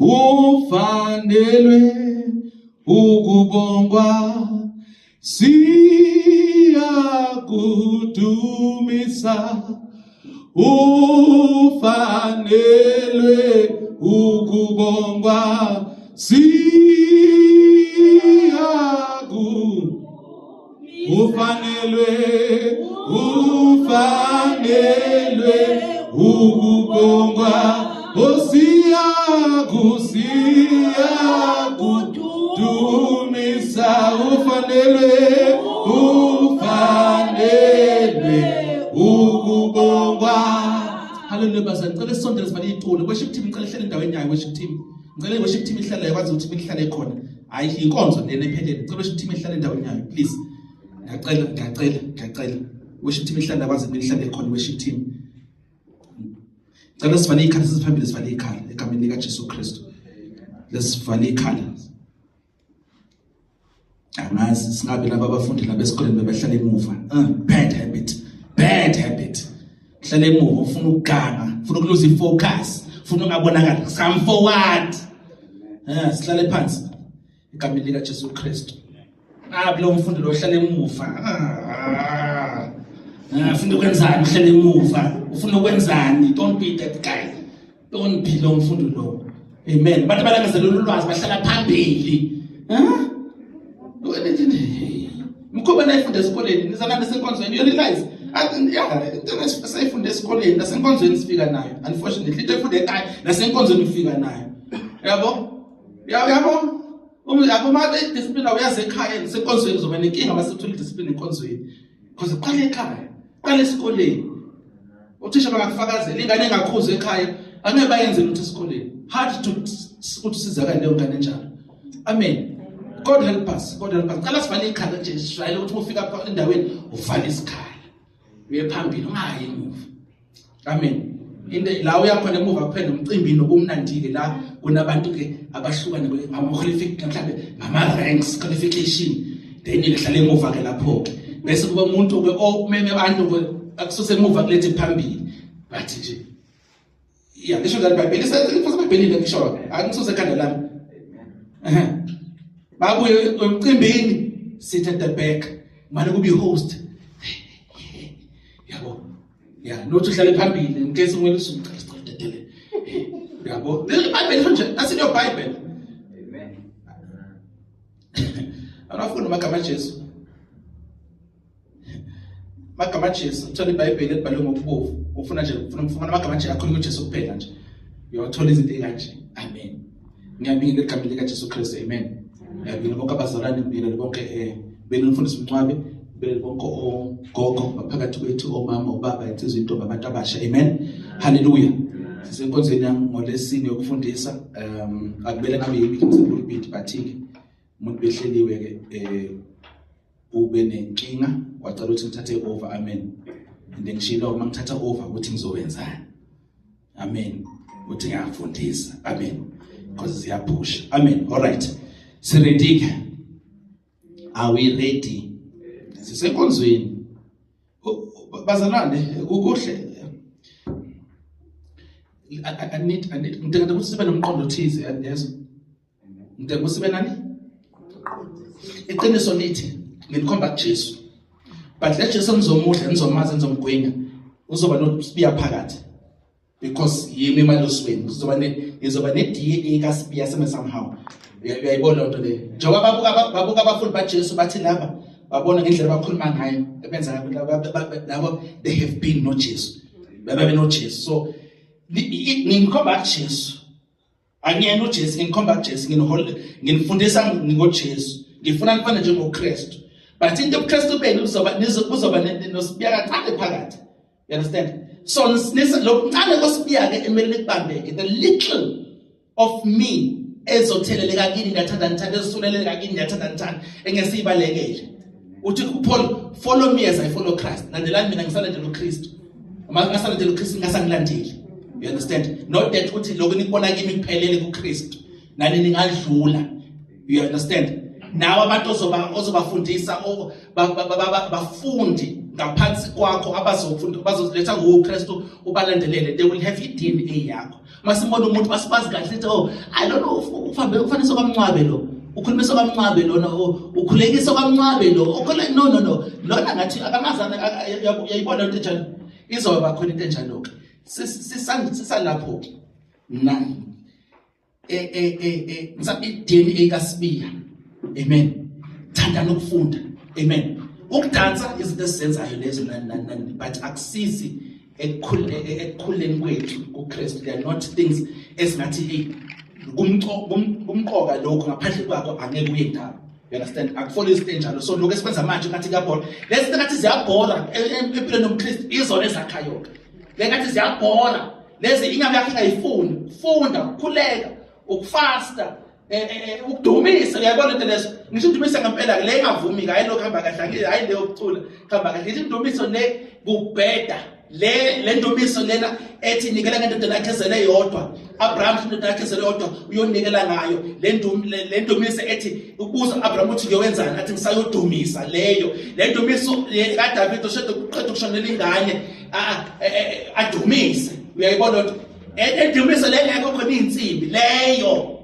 ufanelwe ukubongwa, siyakudumisa, ufanelwe ukubongwa, ufanelwe ukubongwa, siyakudumisa, ufanelwe ukubongwa. Hallelujah bazalwane, ngicela isondele sivale itulo. Worship team ngicela ihlale endaweni yayo. Worship team ngicela worship team ihlale yakwazi ukuthi ihlale khona. Hayi inkonzo lena ephelele. Ngicela worship team ihlale endaweni yayo please. Ngiyacela. Worship team ihlale yakwazi ihlale khona. Worship team. Ngicela sivale ikhala sisiphambili, sivale ikhala egameni lika Jesu Kristu. Lesivale ikhala. Angazi singabe laba abafundi laba esikoleni bebahlala emuva. Bad habit. Hlala emuva ufuna ukuganga, ufuna ukulose ifocus, ufuna ungabonakala. Come forward. Sihlale phansi egameni lika Jesu Kristu. Lo mfundi lo hlala emuva. Ufuna ukwenzani uhlala emuva? Ufuna ukwenzani? Don't be that guy. Don't be lo mfundi lo. Amen. Abantu abalangazela ulwazi bahlala phambili. Mkhoba nayifunda esikoleni nizalana senkonzweni, you realize sayifunda esikoleni nasenkonzweni sifika nayo. Unfortunately into efunde ekhaya nasenkonzweni ufika nayo. Yabo uma discipline uyaze ekhaya nasenkonzweni uzoba nenkinga masithola discipline enkonzweni. Because uqale ekhaya, uqale esikoleni. Uthisha bangakufakazela ingane engakhuza ekhaya angeke bayenze lutho esikoleni. Hard to ukuthi sizakale leyo ngane njalo. Amen. God help us. Qala sivale ikhala nje sishayile ukuthi ufika apha endaweni uvale isikhala. Uye phambili ungayi emuva. Amen. La uyakhona emuva kuphela umcimbi nobumnandike la kunabantu ke abahlukane ama-qualification mhlawumbe ngama-ranks qualification. Then ngihlala emuva ke lapho ke. Bese kuba umuntu ke omeme abantu ke akususe emuva kulethe phambili. Bathi nje lisho ngani iBhayibheli iphose iBhayibheli ngisho angisuse ekhanda lami. Babuye emcimbini sit at the back manje kuba i-host. Yabo nothi uhlale phambili ngeke kumele usumqale. Yabo iBhayibheli nje asilo iBhayibheli. Amen. Anafuna magama Jesu. Magama Jesu uthola iBhayibheli libhalwe ngokubovu. Ufuna amagama nje akhuluma uJesu kuphela nje. Uyothola izinto ezikanje. Amen. Ngiyabingelela egameni lika Jesu Kristu. Amen. Ngiyabingelela bonke abazalwane, ngibingelela bonke benimfundisi uMncwabe, ngibingelela bonke ogogo phakathi kwethu, omama, obaba, insizwa, intombi, abantu abasha. Amen. Hallelujah. Sisenkonzweni ngolesine yokufundisa. Akubele ngabe yimikhiqizo repeat bathike. Umuntu behleliwe ke ube nenkinga wacela ukuthi ngithathe over. Amen. Ngishilo uma ngithatha over ukuthi ngizowenzani. Amen. Uthi ngiyafundisa. Amen. Because ziyapusha. Amen. All right. Ready? Are we ready? Sisenkonzweni. Bazalwane kuhle. I need ngidinga ukuthi sibe nomqondo othize yazo. Ngidinga ukuthi sibe nani? Iqiniso lithi nginikhomba Jesu. But let Jesu nizomudla, nizomazi, nizomgwenya. Uzoba nosibiya phakathi. Because yimi emalosweni. Uzoba ne-DNA kaSibiya somehow. Uyayibona into le. Njengoba babuka abafundi baJesu bathi laba babona ngendlela abakhuluma ngayo ebenza labo they have been no Jesu. Babe no Jesu. So ngikhomba Jesu. Angiyena uJesu, ngikhomba Jesu, nginifundisa ngoJesu. Ngifuna nifane njengoKristu. But into uKristu beni uzoba nosibiya kancane phakathi. You understand? So lokuncane kosibiya ke emele kubambeke. The little of me ezotheleleka kini ngiyathanda ezisuleleka kini ngiyathanda engesibalekele. Uthi kuPaul, follow me as I follow Christ. Landelani mina ngisalandela uKristu. Uma ngisalandela uKristu ngasangilandeli. You understand? Not that uthi lokho nikubona kimi kuphelele kuKristu. Nani ningadlula. You understand? Nawe abantu ozobafundisa bafundi ngaphansi kwakho abazoletha ngoKristu ubalandelele, they will have i-DNA yakho. Masibona umuntu basibazi kahle lithi oh I don't know ufanele sokamncwabe lo. Ukhuluma sokamncwabe lona ukhulekisa sokamncwabe lo. No. Lona ngathi akamazana yayibona into enjalo. Izoba khona into enjalo ke. Sisalapho na ngisathi DNA kaSibiya. Amen. Thanda nokufunda. Amen. Ukudansa izinto esizenzayo lezo nani but akusizi ekukhuleni kwethu kuKristu. They are not things esingathi kumqoka lokho ngaphandle kwakho angeke uye ndawo. You understand? Akufollow izinto enjalo. So lokho esibenza manje ngathi kuyabhora. Lezi zinto ngathi ziyabhora empilweni nomKristu izona ezakhayo ke. Lengathi ziyabhora. Lezi inyama yakhe ingayifuni. Funda, ukukhuleka, ukufasta, ukudumisa. Uyabona into lezo. Ngisho udumisa ngempela ke le ingavumi ke hayi lokho hamba kahle. Hayi le yokucula hamba kahle. Ngisho indumiso le kubheda. Le ndumiso lena ethi nikela ngento lakhe ezele yodwa. Abraham into lakhe ezele yodwa uyonikela ngayo. Le ndumiso ethi ukuza Abraham uthi uyowenzani athi ngisayodumisa leyo. Le ndumiso ka David ushede uqeda ukushonela ingane adumise. Uyayibona ukuthi edumiso le ngeke khona insimbi leyo.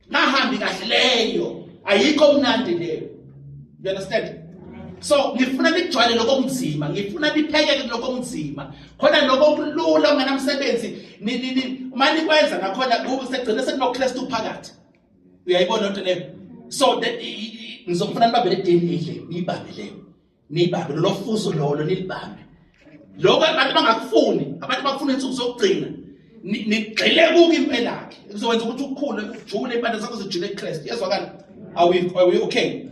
Nahambi kahle leyo. Ayikho mnandi leyo. You understand? So ngifuna nikujwayele lokho kunzima, ngifuna nipheke lokho kunzima. Khona lokho kulula ungenamsebenzi uma nikwenza nakhona kusegcina sekunoKristu phakathi. Uyayibona into leyo. So ngizofuna nibambe le DNA le, nibambe leyo. Nibambe lo fuzo lolo nilibambe. Lokho abantu bangakufuni, abantu bakufuna insuku zokugcina. Nigxile kuke impela yakhe. Kuzokwenza ukuthi ukukhule ujule impande zakho zijule eKristu. Yezwakala? Are we okay?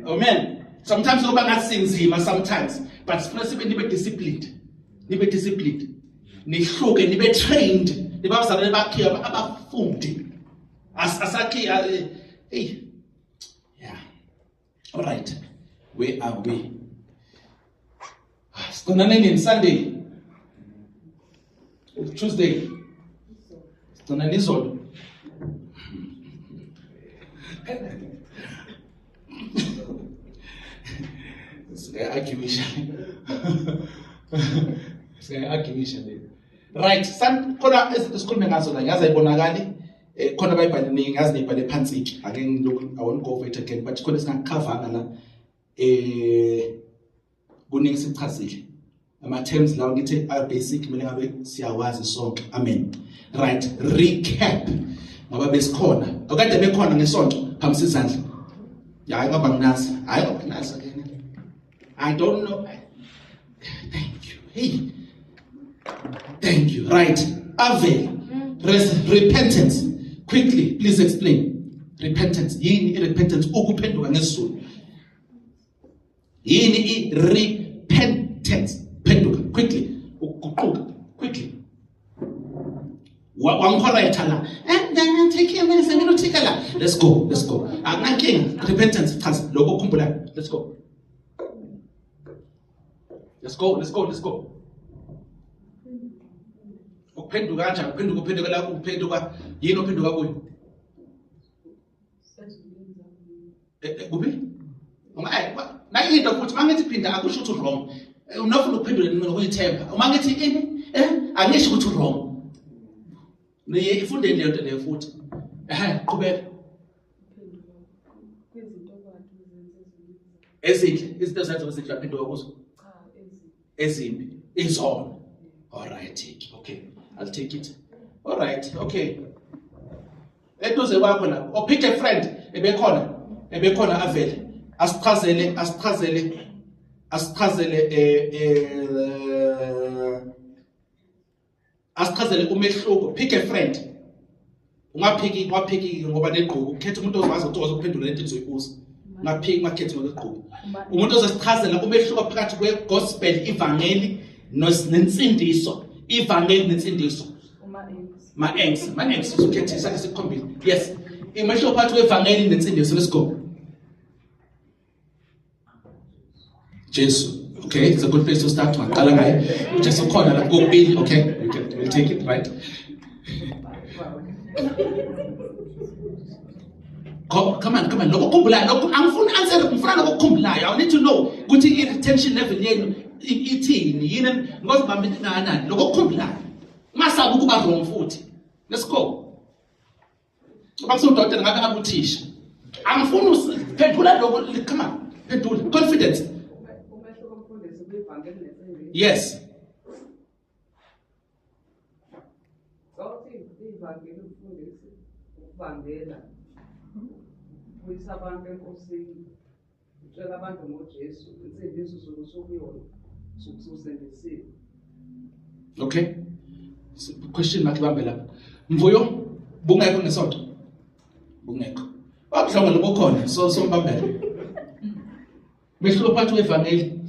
Amen. Sometimes we don't sing sometimes, but nibe disciplined. Nibe disciplined. Nihluke, nibe trained. Nibe abazalwane bakhe abafundi. Asakhi hey. Yeah. All right. Where are we? Sikhona nini Sunday? Tuesday. Sikhona nizolo. Right, khona ezinto sikhulume ngazo la ngiyazi ayibonakali khona bayibhaleni ngazi neyibhale phansi ake ngilokhu I won't go over it again but khona singakhavanga la kuningi sichazile ama terms lawo ngithi are basic kumele ngabe siyawazi sonke. Amen. Right, recap ngoba besikhona okade bekhona ngesonto phambi sizandla hayi ngoba nginazi hayi ngoba nginazi again. I don't know. Thank you. Hey. Thank you. Right. Ave. Repentance. Quickly, please explain. Repentance. Yini repentance? Ukuphenduka ngesizulu. Yini repentance? Phenduka. Quickly. Ukuquka. Quickly. Wangcorrecta la. And then take a minute. Let's go. Akunankinga. Repentance. Lokho ukukhumbula. Let's go. Let's go. Ukuphenduka kanjani? Uphenduka la uphenduka yini ophenduka kuyo? Kuphi? Na into futhi mangithi phinda akusho ukuthi wrong. Unofuna ukuphendula ngokuyithemba. Uma ngithi ini? Angisho ukuthi wrong. Niyifunde leyo nto leyo futhi. Qhubeka. Ezinhle, izinto zenza ukuthi laphenduka kuzo. Ezimbi izona. All right, okay, I'll take it. All right, okay. Eduze kwakho la or pick a friend ebekhona avele asichazele umehluko. Pick a friend. Ungaphiki ngoba negqubu ukhetha umuntu ozazi ukuthi uzophendula lento ezoyibuza. Ungaphiki makhethe ngegqubu. Umuntu ozasichazela umehluko phakathi kwegospel ivangeli nensindiso. Ivangeli nensindiso. Ma-Engs uzokhethisa esikhombile. Yes. Umehluko phakathi kwevangeli nensindiso. Let's go. Jesus. Okay, it's a good place to start. Maqala ngaye. Just ukhona la kokubili. Okay, we'll take it, right? Come on. Lokho khumbulayo, lokho angifuni answer, ngifuna lokho khumbulayo. I need to know ukuthi i-retention level yenu ithini, yini ngozibamba kangakanani. Lokho khumbulayo. Ungasabi ukuba wrong futhi. Let's go. Ngabe ngabuthisha. Angifuni uphendula lokho, come on. Phendula. Confidence. Yes. Okay. So, question mark ibambe lapha. Mvuyo bungekho ngesonto. Bungekho. Babuhlanga lobukhona so mbambele. Mehluko phakathi kwevangeli.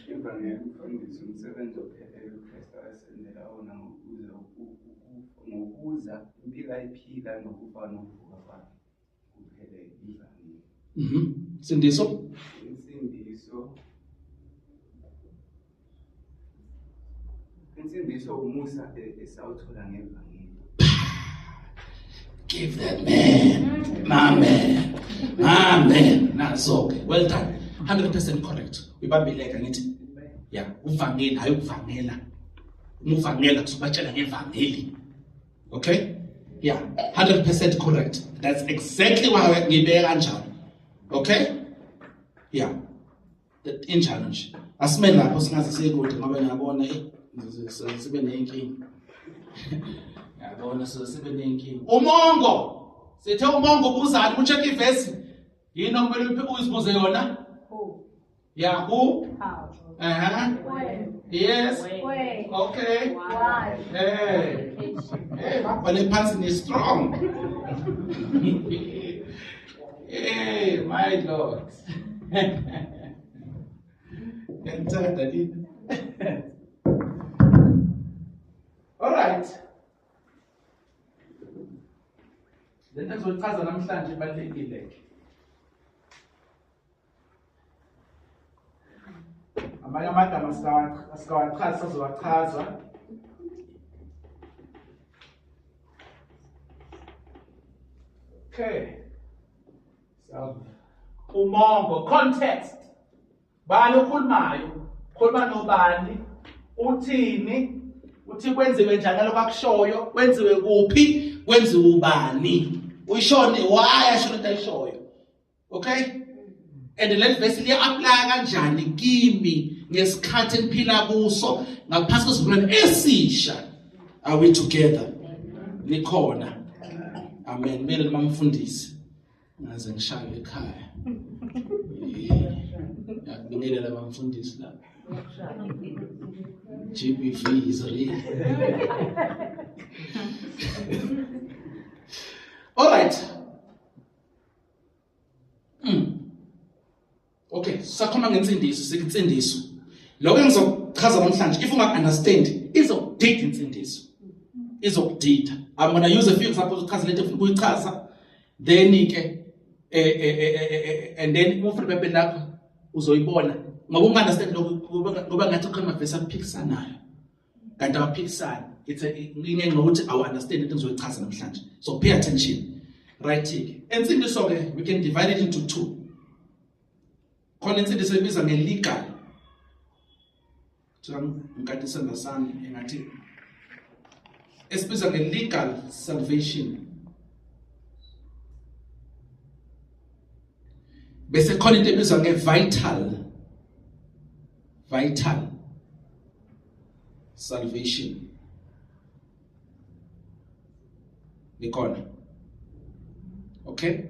Evangeli ufundisa umsebenzi ophelele uKristu asendela wona ngokuza impilo ayiphila nokufa nokuvuka kwakhe. Kuphelele ivangeli. Sindiso. Insindiso umusa esawuthola ngevangeli. Give that man. My man. Nazo-ke. Well done. 100% correct. Ubabeleka ngithi. Yeah, uvangeli hayi ukuvangela. Umuvangela kusubatshela ngevangeli. Okay? Yeah, 100% correct. That's exactly why ngibeka kanjalo. Okay? Yeah. That in challenge. Asime lapho singaze sikude ngoba ngiyabona sibe nenkinga. Yabona sibe nenkinga. Umongo. Sithe umongo ubuzani ucheck ivesi. Yini okumele uzibuze yona? Who? Yeah, who? How? When? Yes. When? Okay. Why? Hey. Hey, the person is strong. Hey, my Lord. All right. Le nto engizoyichaza namhlanje ibalulekile. Amanye amagama sikawachaza sizowachaza. Okay. So, umongo, context. Bani ukhulumayo? Khuluma nobani? Uthini? Uthi kwenziwe njani lokho akushoyo? Kwenziwe kuphi? Kwenziwe ubani? Uyishone why asho into ayishoyo. Okay? And le verse liya apply kanjani kimi ngesikhathi engiphila kuso ngaphansi kwesivumelwano esisha. Are we together? Nikhona. Amen. Mele noma mfundisi. Ngaze ngishaye ekhaya. Ngibingelela abamfundisi la. GBV is real. All right. Okay, sakhuluma ngensindiso, sikutsindiso. Lokho engizochaza namhlanje, if unga-understand, izokudida insindiso. Izokudida. I'm going to use a few examples ukuchaza lento ufuna ukuyichaza. Then ke and then umfuna bebe lapha uzoyibona. Ngoba unga-understand lokho ngoba ngathi ukhona amavesi aphikisanayo. Kanti abaphikisani. It's ngeke ngokuthi awu understand into engizoyichaza namhlanje. So pay attention. Right ke. Insindiso ke we can divide it into two. Khona insindiso ebiza nge-legal. Ngikade sanda sami engathi esibiza nge-legal salvation. Bese khona into ebizwa nge-vital salvation. Nikhona. Okay?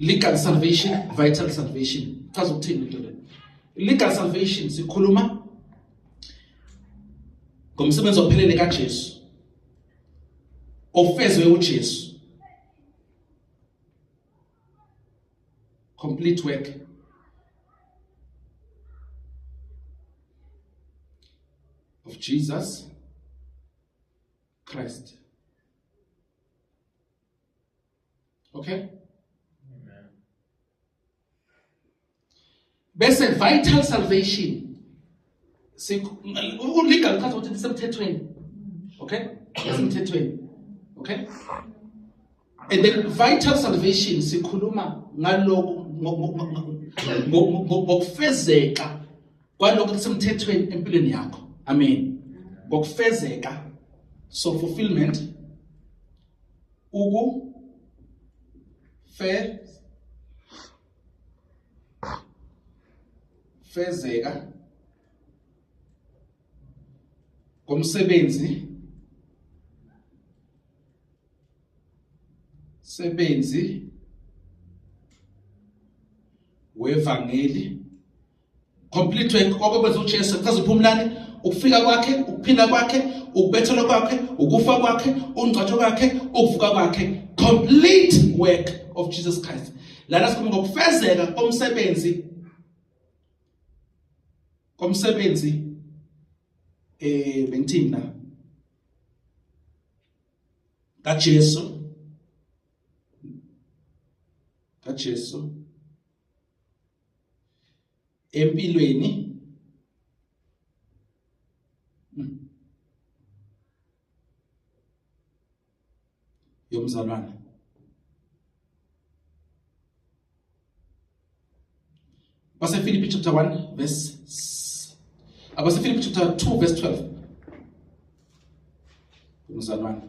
Legal salvation, vital salvation. Chaza ukuthini into le? Legal salvation sikhuluma ngomsebenzi ophelele kaJesu. Ofezwe uJesu. Complete work. Of Jesus Christ. Okay? Bese vital salvation. Legal chaza ukuthi lisemthethweni. Okay? Lisemthethweni. Okay? And then vital salvation sikhuluma ngaloko ngokufezeka kwaloko lisemthethweni empilweni yakho. Amen. ngokufezeka, so fulfillment, fezeka komsebenzi wevangeli, complete work okwenza uJesu chaza uphumlane, ukufika kwakhe, ukuphila kwakhe, ukubethelwa kwakhe, ukufa kwakhe, ungcwatshwa kwakhe, ukuvuka kwakhe, complete work of Jesus Christ. Lana sikhuluma ngokufezeka komsebenzi bengithini la kaJesu empilweni yomzalwane. Base Philippi chapter 1 verse Base Philippi chapter 2 verse 12. Yomzalwane.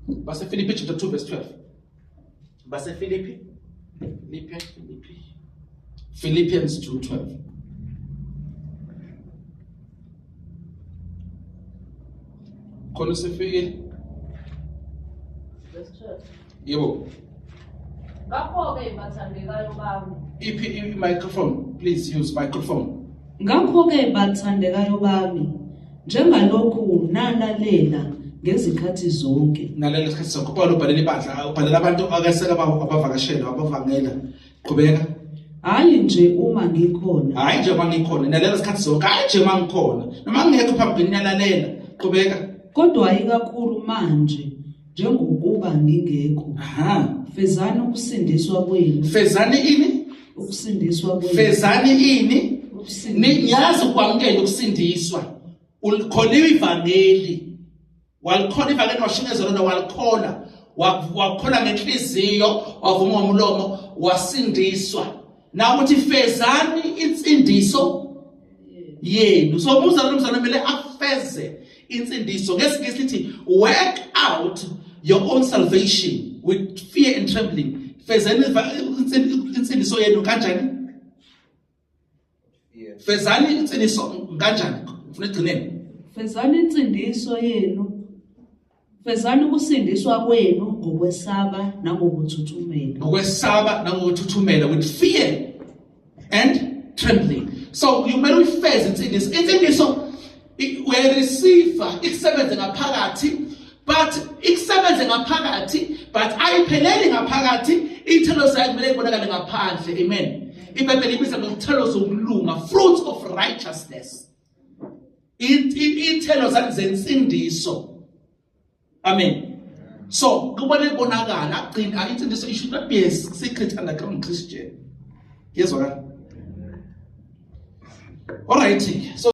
Base Philippi chapter 2 verse 12. Base Philippians 2:12. Khona sifike verse 12. yebo. Ngakho-ke bathandekayo bami. Iphi microphone, please use microphone. Ngakho-ke bathandekayo bami, njengalokhu nalalela ngezikhathi zonke. Nalela isikhathi sonke Paul ubhalela ibandla, ubhalela abantu akaseka abavakashela, abavangela. Qhubeka. Hayi nje uma ngikhona. Hayi nje mangikhona, nalela isikhathi sonke, hayi nje mangikhona. Noma ngingekho phambili niyalalela. Qhubeka. Kodwa ikakhulu manje njengokuba ngingekho. Aha. Fezani ukusindiswa kwenu. Fezani ini? Ukusindiswa kwenu. Fezani ini? Ukusindiswa. Ukwamukela ukusindiswa. Ulikholiwe ivangeli. Walikhola ivangeli washinezela lona walikhola. Wakhola ngenhliziyo, wavuma ngomlomo, wasindiswa. Na uthi fezani insindiso yenu. So umzalwane kumele afeze insindiso. Ngesingisi lithi work out your own salvation with fear and trembling. Fezani insindiso yenu kanjani? Fezani insindiso kanjani? Ufuna igcineni. Fezani insindiso yenu. Fezani ukusindiswa kwenu ngokwesaba nangokuthuthumela. Ngokwesaba nangokuthuthumela, with fear and trembling. So you may face insindiso. Insindiso uyareceive ikusebenze ngaphakathi, but ayipheleli ngaphakathi, ithelo zayo kumele ibonakale ngaphandle. Amen. iBhayibheli ibiza ngezithelo zokulunga, fruits of righteousness. Ithelo zensindiso. Amen. So kubone bonakala agcina insindiso. It should not be a secret underground Christian. Yes or no? All right. So